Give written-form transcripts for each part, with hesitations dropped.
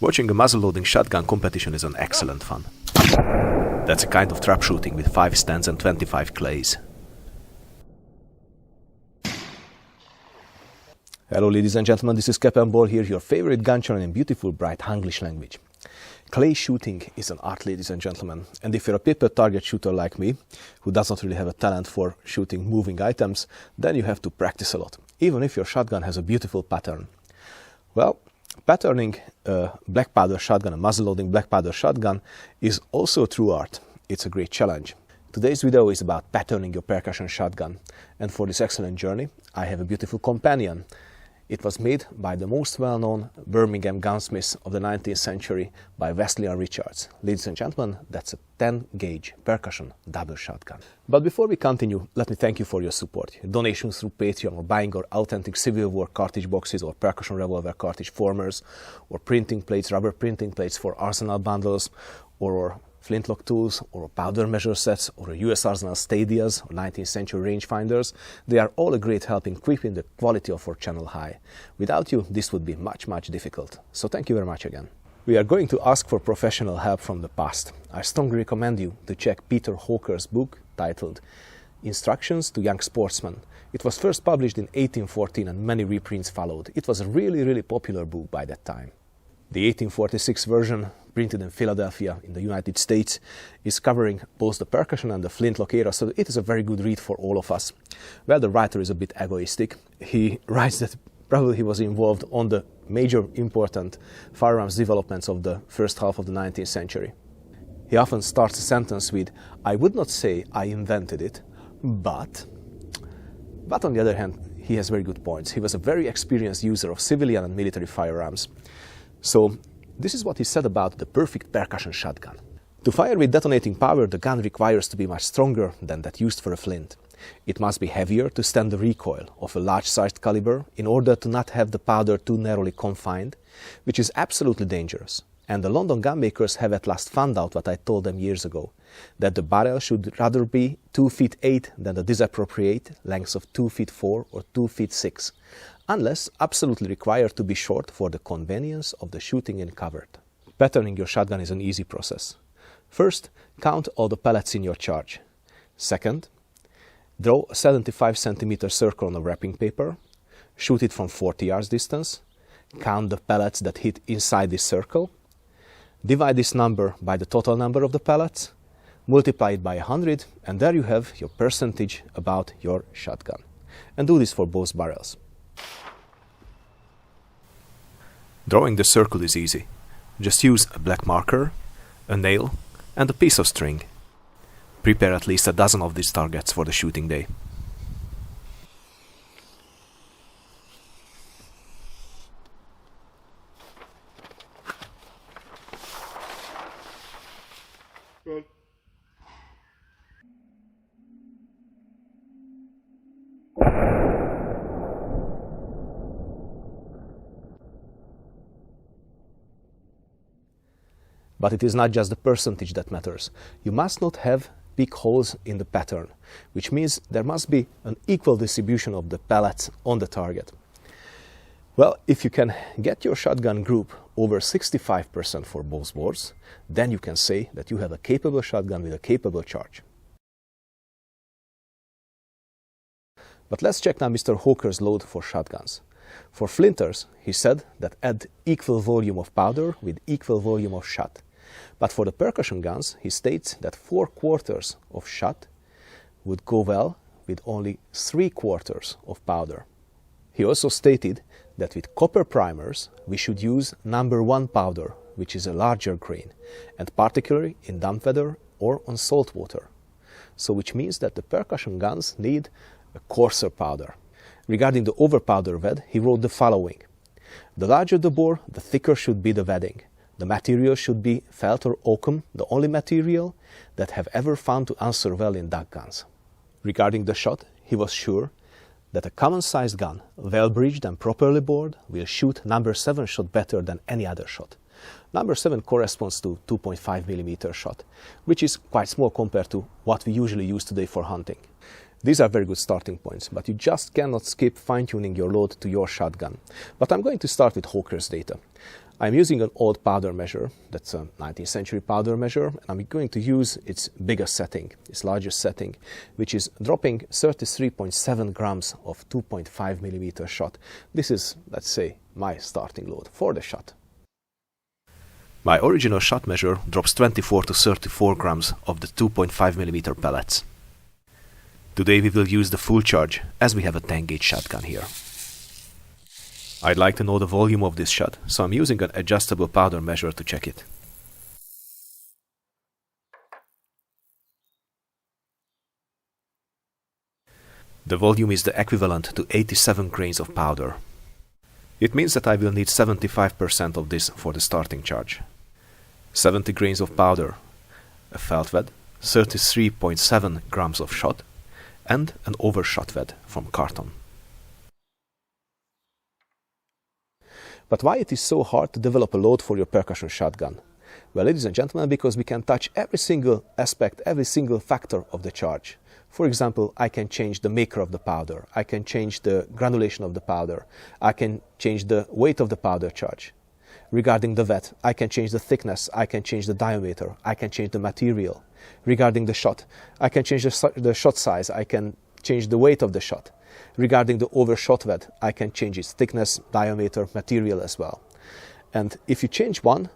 Watching a muzzle-loading shotgun competition is an excellent fun. That's a kind of trap shooting with 5 stands and 25 clays. Hello ladies and gentlemen, this is Capandball here, your favorite gun channel in beautiful bright English language. Clay shooting is an art, ladies and gentlemen, and if you're a paper target shooter like me, who does not really have a talent for shooting moving items, then you have to practice a lot, even if your shotgun has a beautiful pattern. Well, patterning a black powder shotgun, a muzzle-loading black powder shotgun, is also a true art. It's a great challenge. Today's video is about patterning your percussion shotgun, and for this excellent journey, I have a beautiful companion. It was made by the most well-known Birmingham gunsmiths of the 19th century by Westley Richards. Ladies and gentlemen, that's a 10-gauge percussion double shotgun. But before we continue, let me thank you for your support. Your donations through Patreon, or buying our authentic Civil War cartridge boxes, or percussion revolver cartridge formers, or printing plates, rubber printing plates for arsenal bundles, or flintlock tools, or powder measure sets, or US Arsenal Stadias, or 19th century rangefinders. They are all a great help in keeping the quality of our channel high. Without you, this would be much difficult. So thank you very much again. We are going to ask for professional help from the past. I strongly recommend you to check Peter Hawker's book titled Instructions to Young Sportsmen. It was first published in 1814 and many reprints followed. It was a really popular book by that time. The 1846 version, printed in Philadelphia in the United States, is covering both the percussion and the flintlock era, so it is a very good read for all of us. Well, the writer is a bit egoistic. He writes that probably he was involved on the major important firearms developments of the first half of the 19th century. He often starts a sentence with, "I would not say I invented it, but..." But on the other hand, he has very good points. He was a very experienced user of civilian and military firearms. So, this is what he said about the perfect percussion shotgun. To fire with detonating power, the gun requires to be much stronger than that used for a flint. It must be heavier to stand the recoil of a large-sized caliber in order to not have the powder too narrowly confined, which is absolutely dangerous. And the London gun makers have at last found out what I told them years ago, that the barrel should rather be 2 feet 8 than the disappropriate lengths of 2 feet 4 or 2 feet 6, unless absolutely required to be short for the convenience of the shooting in covert. Patterning your shotgun is an easy process. First, count all the pellets in your charge. Second, draw a 75 cm circle on a wrapping paper, shoot it from 40 yards distance, count the pellets that hit inside this circle, divide this number by the total number of the pellets, multiply it by 100, and there you have your percentage about your shotgun. And do this for both barrels. Drawing the circle is easy. Just use a black marker, a nail, and a piece of string. Prepare at least a dozen of these targets for the shooting day. But it is not just the percentage that matters. You must not have big holes in the pattern, which means there must be an equal distribution of the pellets on the target. Well, if you can get your shotgun group over 65% for both bores, then you can say that you have a capable shotgun with a capable charge. But let's check now Mr. Hawker's load for shotguns. For flinters, he said that add equal volume of powder with equal volume of shot. But for the percussion guns, he states that 4/4 of shot would go well with only 3/4 of powder. He also stated that with copper primers, we should use number 1 powder, which is a larger grain, and particularly in damp weather or on salt water. So which means that the percussion guns need a coarser powder. Regarding the overpowder wad, he wrote the following: "The larger the bore, the thicker should be the wadding. The material should be felt or oakum, the only material that have ever found to answer well in duck guns." Regarding the shot, he was sure that a common-sized gun, well-bridged and properly bored, will shoot number 7 shot better than any other shot. Number 7 corresponds to 2.5 mm shot, which is quite small compared to what we usually use today for hunting. These are very good starting points, but you just cannot skip fine-tuning your load to your shotgun. But I'm going to start with Hawker's data. I'm using an old powder measure, that's a 19th century powder measure, and I'm going to use its biggest setting, its largest setting, which is dropping 33.7 grams of 2.5 millimeter shot. This is, let's say, my starting load for the shot. My original shot measure drops 24 to 34 grams of the 2.5 millimeter pellets. Today we will use the full charge, as we have a 10 gauge shotgun here. I'd like to know the volume of this shot, so I'm using an adjustable powder measure to check it. The volume is the equivalent to 87 grains of powder. It means that I will need 75% of this for the starting charge. 70 grains of powder, a felt wad, 33.7 grams of shot, and an overshot wad from carton. But why it is so hard to develop a load for your percussion shotgun? Well, ladies and gentlemen, because we can touch every single aspect, every single factor of the charge. For example, I can change the maker of the powder, I can change the granulation of the powder, I can change the weight of the powder charge. Regarding the wet, I can change the thickness, I can change the diameter, I can change the material. Regarding the shot, I can change the shot size, I can change the weight of the shot. Regarding the overshot wad, I can change its thickness, diameter, material as well. And if you change one,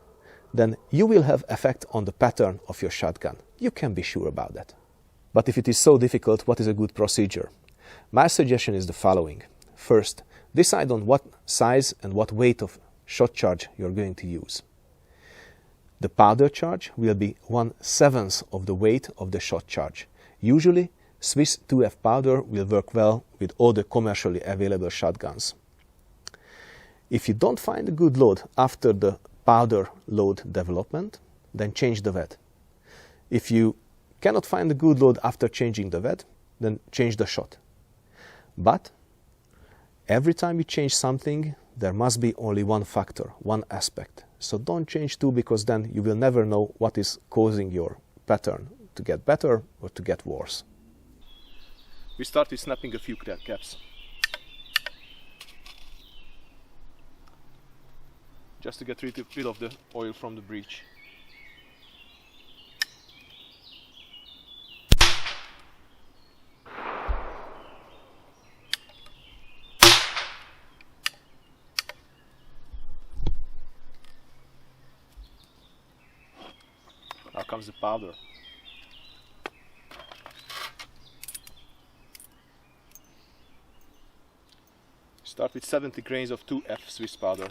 then you will have effect on the pattern of your shotgun. You can be sure about that. But if it is so difficult, what is a good procedure? My suggestion is the following. First, decide on what size and what weight of shot charge you're going to use. The powder charge will be 1/7 of the weight of the shot charge. Usually, Swiss 2F powder will work well with all the commercially available shotguns. If you don't find a good load after the powder load development, then change the wad. If you cannot find a good load after changing the wad, then change the shot. But every time you change something, there must be only one factor, one aspect. So don't change two, because then you will never know what is causing your pattern to get better or to get worse. We start with snapping a few caps. Just to get rid of the oil from the breech. Now comes the powder. Start with 70 grains of 2F Swiss powder.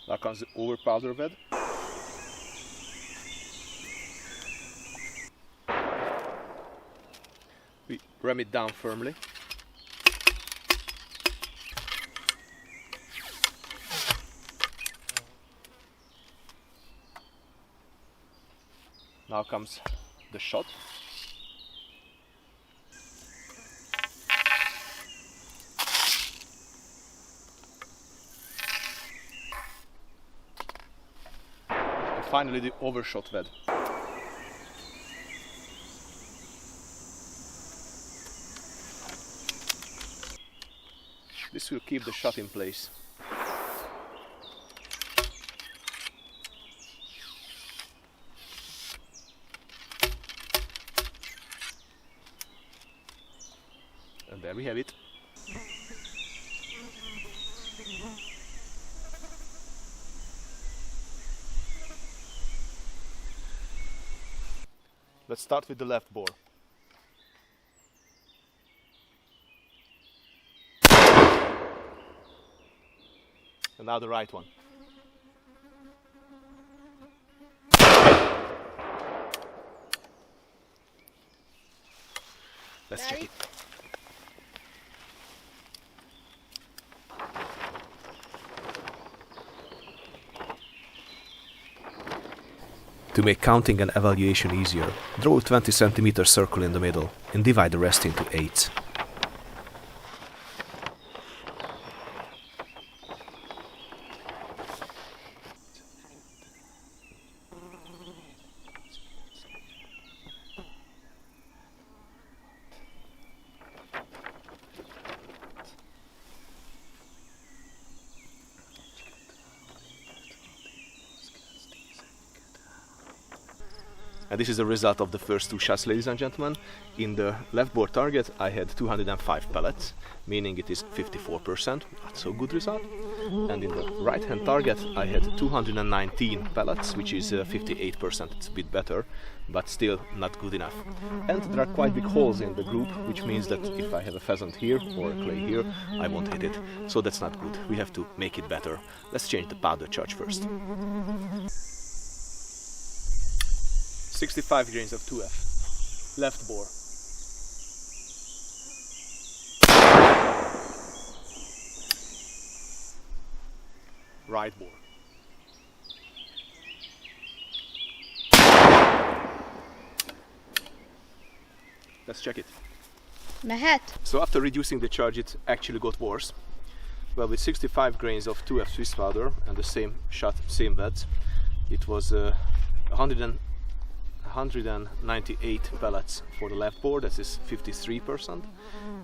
Now comes the over powder wad. We ram it down firmly. Now comes the shot. And finally the overshot wad. This will keep the shot in place. And there we have it. Let's start with the left bore. And now the right one. Let's check it. To make counting and evaluation easier, draw a 20 cm circle in the middle and divide the rest into 8s. And this is the result of the first 2 shots, ladies and gentlemen. In the left bore target I had 205 pellets, meaning it is 54%, not so good result. And in the right hand target I had 219 pellets, which is 58%, it's a bit better, but still not good enough. And there are quite big holes in the group, which means that if I have a pheasant here or a clay here, I won't hit it. So that's not good, we have to make it better. Let's change the powder charge first. 65 grains of 2F, left bore. Right bore. Let's check it. Mehet. So after reducing the charge it actually got worse. Well, with 65 grains of 2F Swiss powder and the same shot, same beds, it was 198 pellets for the left bore, that is 53%,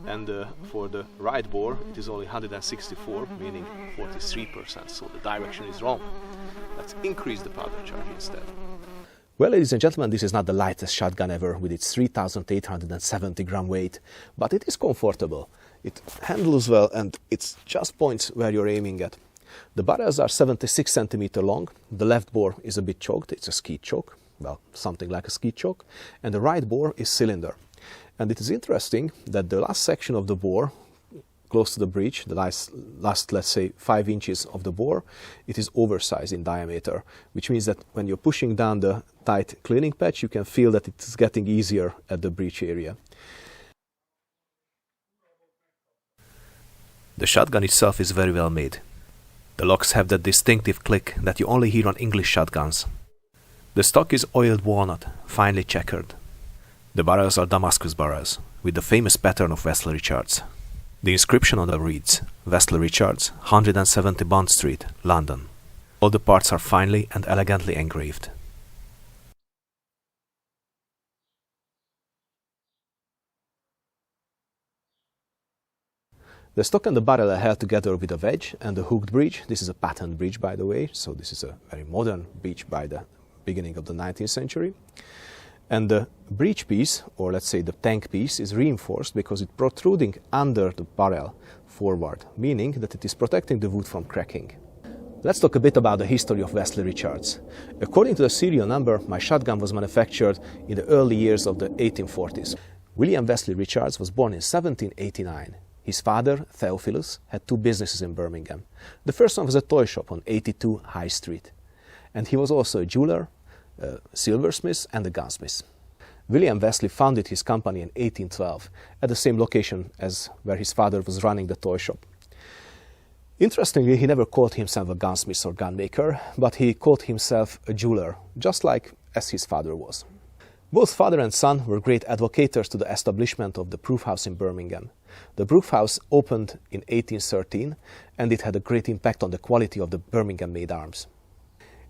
and for the right bore it is only 164, meaning 43%, so the direction is wrong. Let's increase the powder charge instead. Well, ladies and gentlemen, this is not the lightest shotgun ever with its 3,870 gram weight, but it is comfortable. It handles well and it just points where you're aiming at. The barrels are 76 centimeter long, the left bore is a bit choked, it's a skeet choke. Well, something like a skeet choke, and the right bore is cylinder. And it is interesting that the last section of the bore, close to the breech, the last let's say 5 inches of the bore, it is oversized in diameter, which means that when you're pushing down the tight cleaning patch, you can feel that it's getting easier at the breech area. The shotgun itself is very well made. The locks have that distinctive click that you only hear on English shotguns. The stock is oiled walnut, finely checkered. The barrels are Damascus barrels, with the famous pattern of Westley Richards. The inscription on them reads, Westley Richards, 170 Bond Street, London. All the parts are finely and elegantly engraved. The stock and the barrel are held together with a wedge and a hooked breech. This is a patent breech, by the way, so this is a very modern breech by the beginning of the 19th century. And the breech piece, or let's say the tank piece, is reinforced because it's protruding under the barrel forward, meaning that it is protecting the wood from cracking. Let's talk a bit about the history of Westley Richards. According to the serial number, my shotgun was manufactured in the early years of the 1840s. William Westley Richards was born in 1789. His father, Theophilus, had 2 businesses in Birmingham. The first one was a toy shop on 82 High Street. And he was also a jeweler, a silversmith and a gunsmith. William Wesley founded his company in 1812 at the same location as where his father was running the toy shop. Interestingly, he never called himself a gunsmith or gunmaker, but he called himself a jeweler, just like as his father was. Both father and son were great advocates to the establishment of the Proof House in Birmingham. The Proof House opened in 1813 and it had a great impact on the quality of the Birmingham-made arms.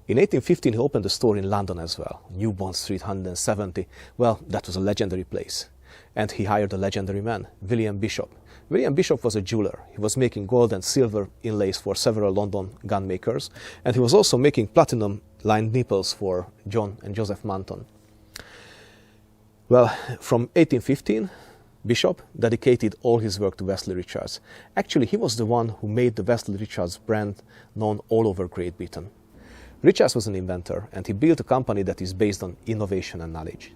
In 1815 he opened a store in London as well, New Bond Street 170. Well, that was a legendary place. And he hired a legendary man, William Bishop. William Bishop was a jeweler. He was making gold and silver inlays for several London gun makers, and he was also making platinum-lined nipples for John and Joseph Manton. Well, from 1815, Bishop dedicated all his work to Westley Richards. Actually, he was the one who made the Westley Richards brand known all over Great Britain. Richards was an inventor, and he built a company that is based on innovation and knowledge.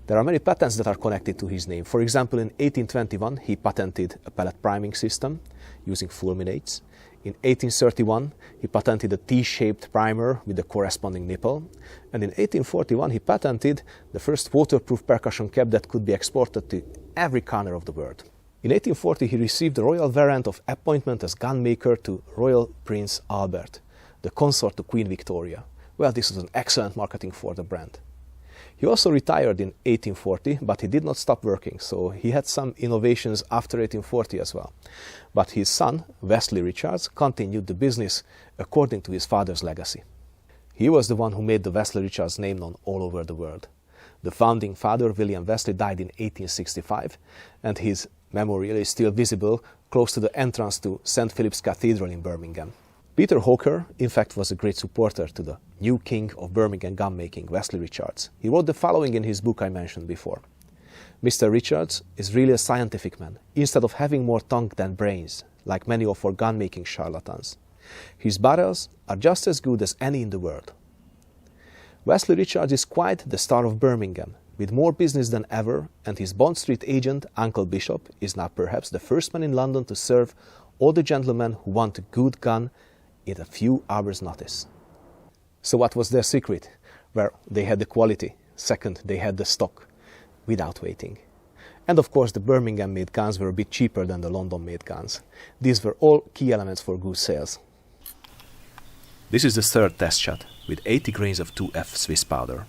There are many patents that are connected to his name. For example, in 1821, he patented a pellet priming system using fulminates. In 1831, he patented a T-shaped primer with the corresponding nipple. And in 1841, he patented the first waterproof percussion cap that could be exported to every corner of the world. In 1840, he received the royal warrant of appointment as gunmaker to Royal Prince Albert, the consort to Queen Victoria. Well, this was an excellent marketing for the brand. He also retired in 1840, but he did not stop working, so he had some innovations after 1840 as well. But his son, Westley Richards, continued the business according to his father's legacy. He was the one who made the Westley Richards name known all over the world. The founding father, William Wesley, died in 1865, and his memorial is still visible close to the entrance to St. Philip's Cathedral in Birmingham. Peter Hawker, in fact, was a great supporter to the new king of Birmingham gun-making, Westley Richards. He wrote the following in his book I mentioned before. Mr. Richards is really a scientific man, instead of having more tongue than brains, like many of our gun-making charlatans. His barrels are just as good as any in the world. Westley Richards is quite the star of Birmingham, with more business than ever, and his Bond Street agent, Uncle Bishop, is now perhaps the first man in London to serve all the gentlemen who want a good gun in a few hours' notice. So what was their secret? Well, they had the quality. Second, they had the stock, without waiting. And of course, the Birmingham-made guns were a bit cheaper than the London-made guns. These were all key elements for good sales. This is the third test shot, with 80 grains of 2F Swiss powder.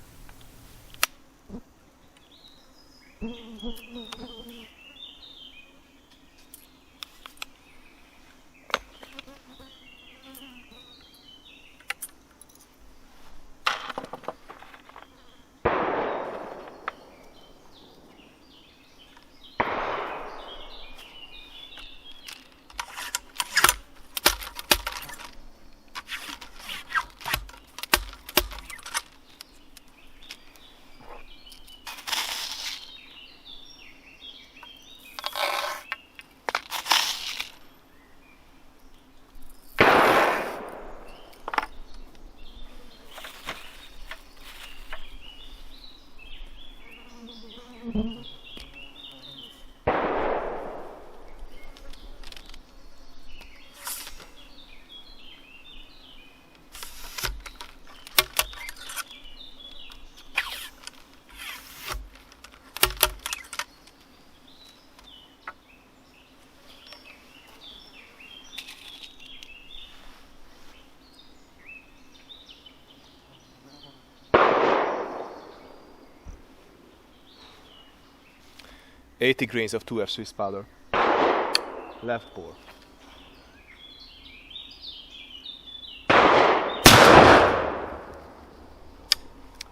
"80 grains of 2F Swiss powder. Left bore.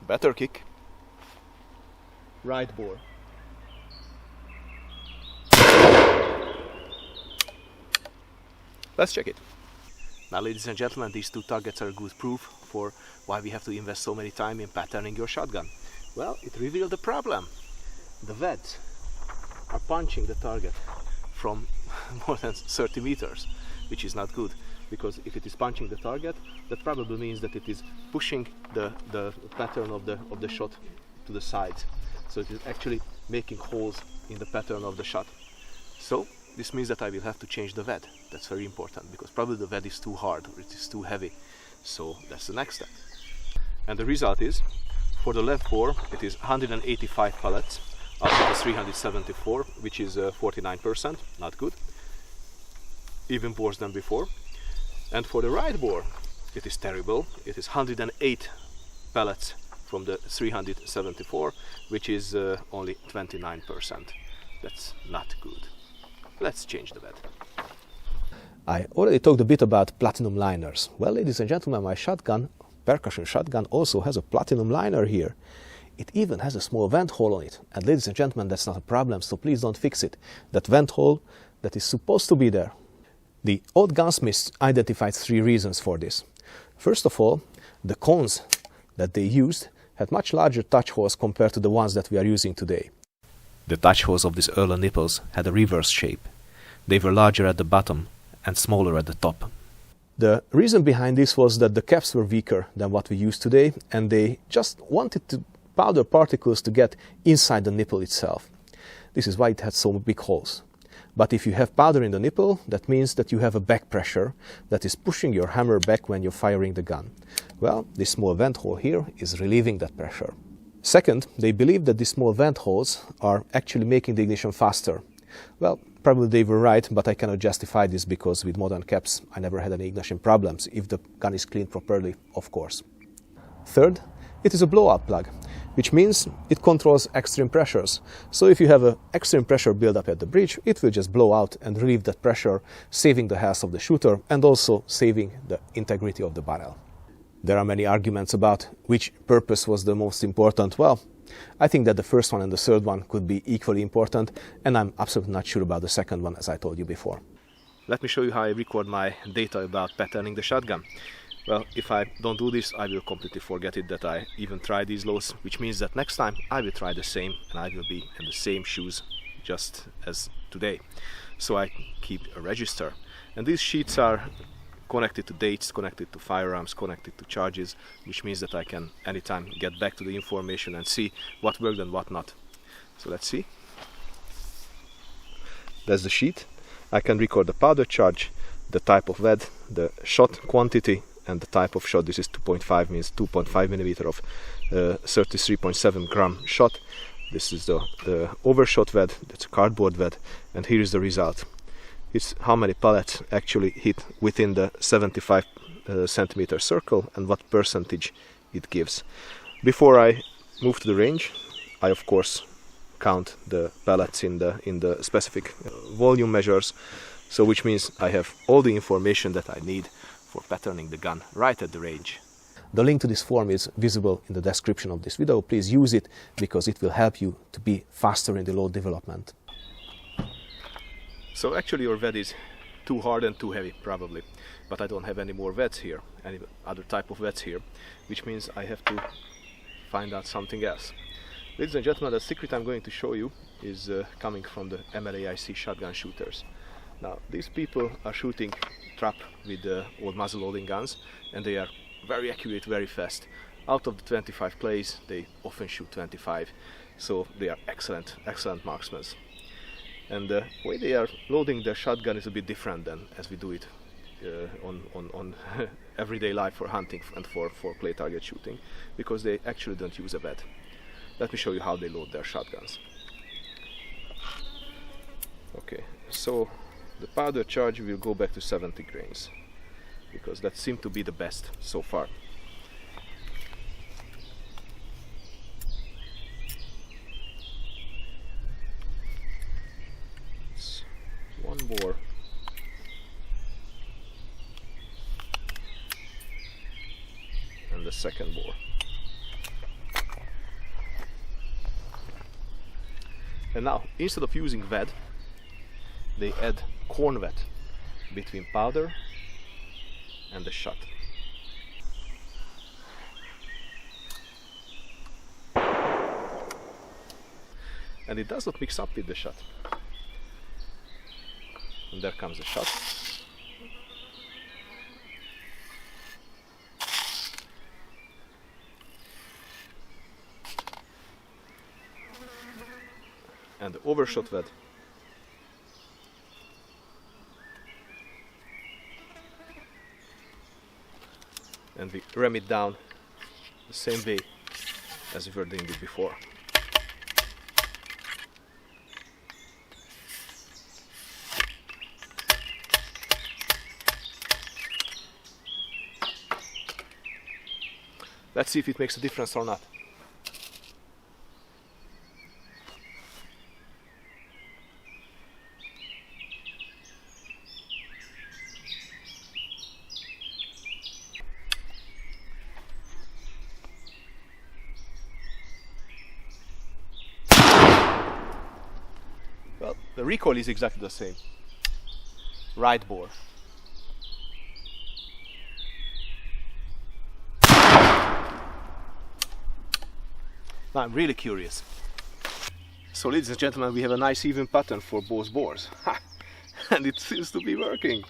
Better kick. Right bore. Let's check it. Now, ladies and gentlemen, these two targets are good proof for why we have to invest so many time in patterning your shotgun. Well, it revealed the problem. The weds are punching the target from more than 30 meters, which is not good, because if it is punching the target, that probably means that it is pushing the pattern of the shot to the sides. So it is actually making holes in the pattern of the shot. So this means that I will have to change the wed. That's very important, because probably the wed is too hard or it is too heavy. So that's the next step. And the result is, for the left bore, it is 185 pellets out of the 374, which is 49%, not good, even worse than before. And for the right bore, it is terrible. It is 108 pellets from the 374, which is only 29%. That's not good. Let's change the wed. I already talked a bit about platinum liners. Well, ladies and gentlemen, my shotgun, percussion shotgun, also has a platinum liner here. It even has a small vent hole on it. And ladies and gentlemen, that's not a problem, so please don't fix it. That vent hole, that is supposed to be there. The old gunsmiths identified 3 reasons for this. First of all, the cones that they used had much larger touch holes compared to the ones that we are using today. The touch holes of these early nipples had a reverse shape. They were larger at the bottom and smaller at the top. The reason behind this was that the caps were weaker than what we use today, and they just wanted to powder particles to get inside the nipple itself. This is why it had so big holes. But if you have powder in the nipple, that means that you have a back pressure that is pushing your hammer back when you're firing the gun. Well, this small vent hole here is relieving that pressure. Second, they believe that these small vent holes are actually making the ignition faster. Well, probably they were right, but I cannot justify this because with modern caps I never had any ignition problems, if the gun is cleaned properly, of course. Third, it is a blowout plug, which means it controls extreme pressures. So if you have an extreme pressure buildup at the bridge, it will just blow out and relieve that pressure, saving the health of the shooter and also saving the integrity of the barrel. There are many arguments about which purpose was the most important. Well, I think that the first one and the third one could be equally important, and I'm absolutely not sure about the second one, as I told you before. Let me show you how I record my data about patterning the shotgun. Well, if I don't do this, I will completely forget it that I even tried these loads, which means that next time I will try the same and I will be in the same shoes just as today. So I keep a register, and these sheets are connected to dates, connected to firearms, connected to charges, which means that I can anytime get back to the information and see what worked and what not. So let's see. That's the sheet. I can record the powder charge, the type of lead, the shot quantity, and the type of shot. This is 2.5, means 2.5 millimeter of 33.7 gram shot. This is the overshot lead, that's a cardboard lead, and here is the result. It's how many pellets actually hit within the 75 centimeter circle and what percentage it gives. Before I move to the range, I of course count the pellets in the specific volume measures, so which means I have all the information that I need for patterning the gun right at the range. The link to this form is visible in the description of this video. Please use it because it will help you to be faster in the load development. So actually your wed is too hard and too heavy probably, but I don't have any more weds here, any other type of weds here, which means I have to find out something else. Ladies and gentlemen, the secret I'm going to show you is coming from the MLAIC shotgun shooters. Now, these people are shooting trap with old muzzle loading guns, and they are very accurate, very fast. Out of the 25 plays, they often shoot 25, so they are excellent marksmen. And the way they are loading their shotgun is a bit different than as we do it on everyday life for hunting and for play target shooting, because they actually don't use a wed. Let me show you how they load their shotguns. Okay, so the powder charge will go back to 70 grains, because that seemed to be the best so far. It's one bore. And the second bore. And now, instead of using wed, they add corn wet between powder and the shot. And it does not mix up with the shot. And there comes the shot. And the overshot wed. And we ram it down the same way as we were doing it before. Let's see if it makes a difference or not. Well, the recoil is exactly the same. Right bore. Now I'm really curious. So ladies and gentlemen, we have a nice even pattern for both bores. And it seems to be working.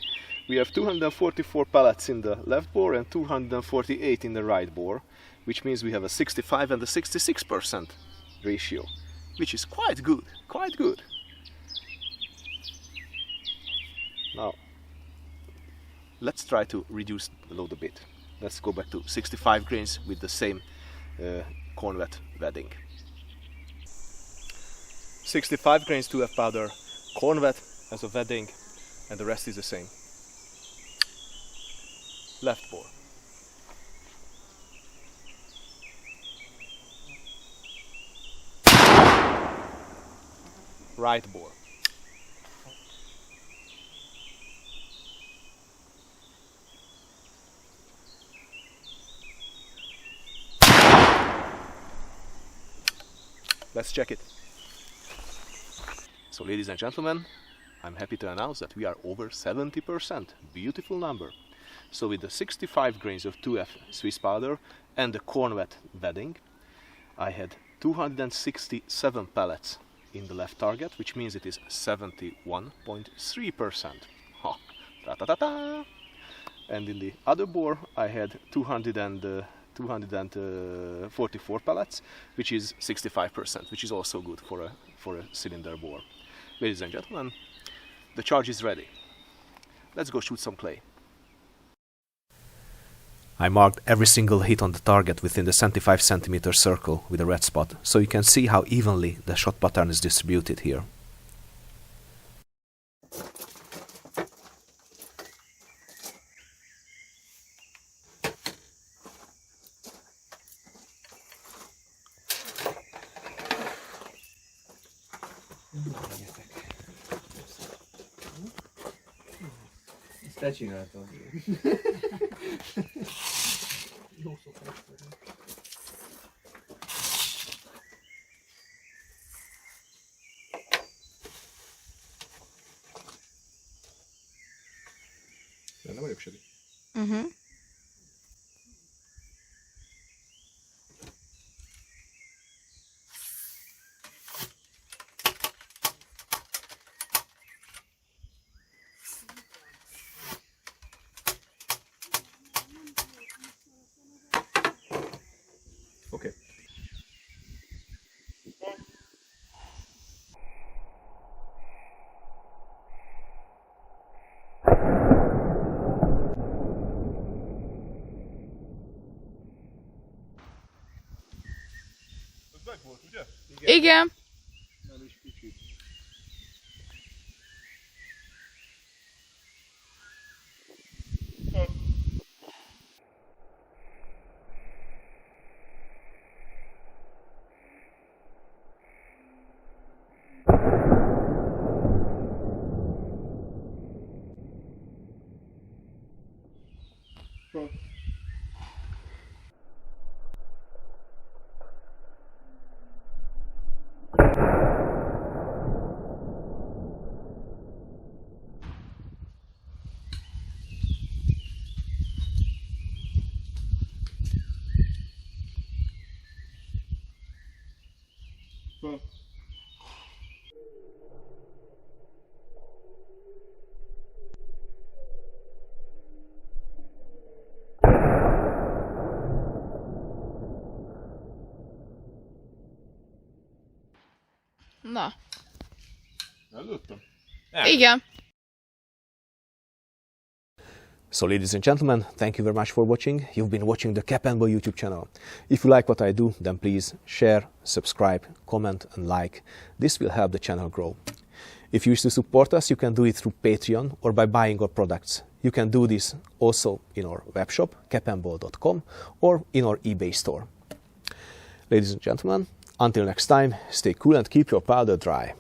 We have 244 pellets in the left bore and 248 in the right bore, which means we have a 65 and a 66% ratio, which is quite good, quite good. Now, let's try to reduce the load a bit. Let's go back to 65 grains with the same corn wet wedding. 65 grains to F powder, corn wet as a wedding, and the rest is the same. Left bore. right bore. Let's check it. So ladies and gentlemen, I'm happy to announce that we are over 70%. Beautiful number. So with the 65 grains of 2F Swiss powder and the corn wet wadding, I had 267 pellets in the left target, which means it is 71.3%. Ha! Ta-ta-ta-ta! And in the other bore, I had 244 pellets, which is 65%, which is also good for a cylinder bore. Ladies and gentlemen, the charge is ready. Let's go shoot some clay. I marked every single hit on the target within the 75 cm circle with a red spot, so you can see how evenly the shot pattern is distributed here. Te csináltad. Jó szokás. Nem vagyok segít. Okay. Ez meg volt, ugye? Igen. Nem is kicsit. Na. Előttem? Igen. So ladies and gentlemen, thank you very much for watching. You've been watching the capandball YouTube channel. If you like what I do, then please share, subscribe, comment and like. This will help the channel grow. If you wish to support us, you can do it through Patreon or by buying our products. You can do this also in our webshop, capandball.com, or in our eBay store. Ladies and gentlemen, until next time, stay cool and keep your powder dry.